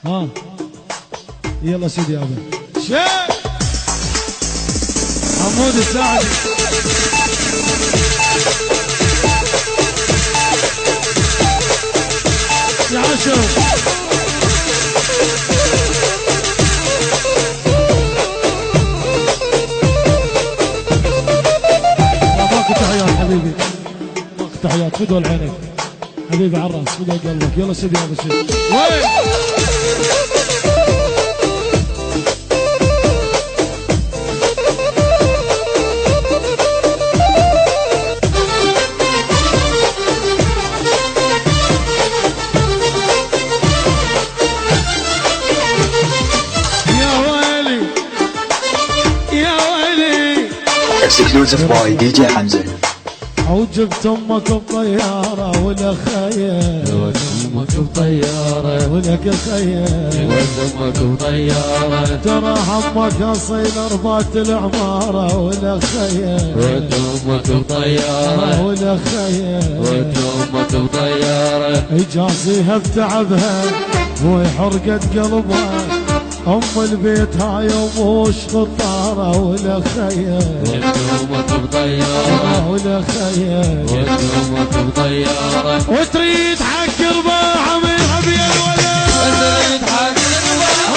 ها يلا سيدي ابا شيخ حمود الساعدي يا عشر ماكو تحيات حبيبي، ماكو تحيات، فدوا عينك حبيبي على الراس، فدوا قلبك. يلا سيدي ابو سيدي وين Exclusive by DJ Hamza. وجبت امك بطياره ولا خيال، امك بطياره ولك خيال، امك بطياره ترى همك اصيل ربات العماره ولا خيال، امك بطياره ولا خيال، امك بطياره اجازيها بتعبها وحرقت قلبها، ام البيت هاي وموش خطاره ولا خيال، امك بطياره ولا خيال، امك بطياره وتريد حق رباعه من ابي الولد، تريد حق رباعه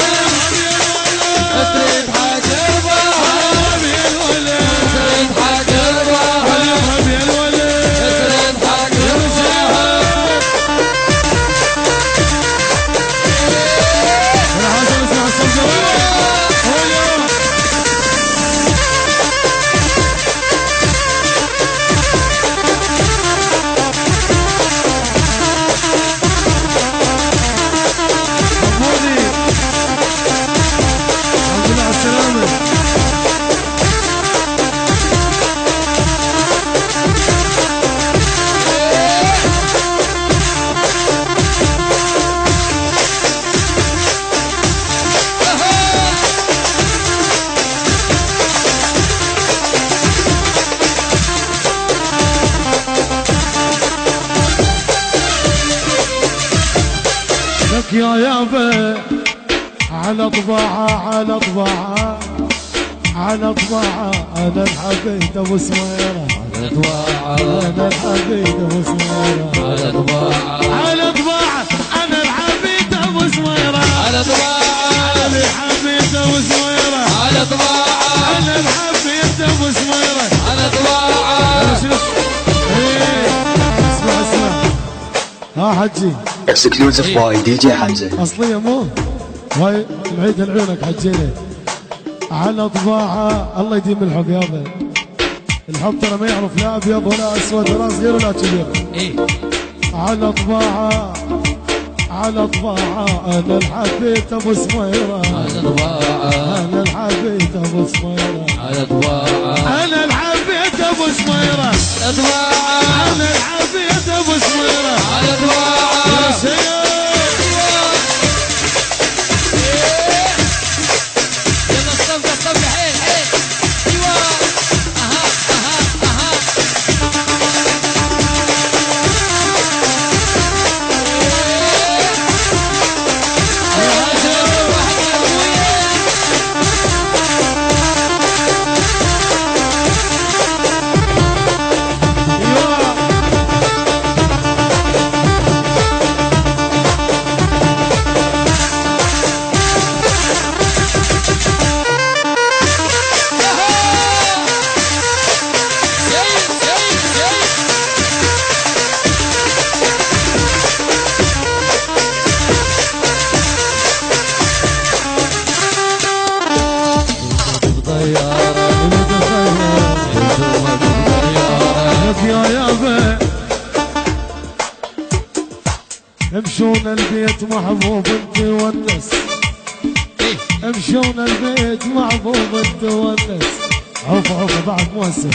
تريد حق رباعه ابي الولد، تريد حق رباعه ابي الولد، تريد حق رباعه الحسن اسمع الصوت يا يابا على طباعة، على طباعة، على طباعة، أنا الحبيت أبو سميرة، أنا الحبيت أبو سميرة، على طباعه على طباعة، أنا الحبيت أبو سميرة، على طباعه أنا الحبيت أبو سميرة، على طباعه أنا الحبيت أبو سميرة، على طباعه اسمع اسمع ها حجي Exclusive by DJ Hamza. اصليه مو هاي معيد لعيونك حجينا على طباعه. الله يديم الحب يابا، الحب ترى ما يعرف لا ابيض ولا اسود ولا صغير ولا كبير. على طباعه، على طباعه، انا الحبيت ابو سميره، على طباعه انا الحبيت ابو سميره، على طباعه انا الحبيت ابو سميره، طباعه انا الحبيت ابو سميره، على طباعه يا سيد يلا الصفقه الصفقه حيل حيل ايوه اها اها اها يا يابا امشون البيت محبوب انت ونس، امشون البيت محبوب انت ونس، عوف عوف بعد موسم،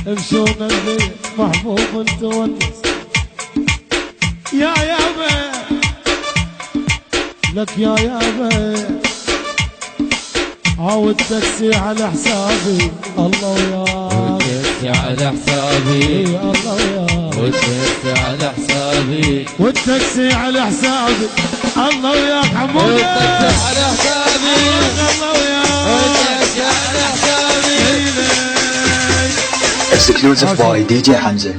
امشون البيت محبوب انت ونس، يا يابا لك يا يابا عاود تاكسي على حسابي، الله وياك والتاكسي على حسابي الله وياك والتاكسي على حسابي والتاكسي على حسابي الله وياك حمودة والتاكسي على حسابي الله وياك والتاكسي على حسابي Exclusive by DJ Hamza.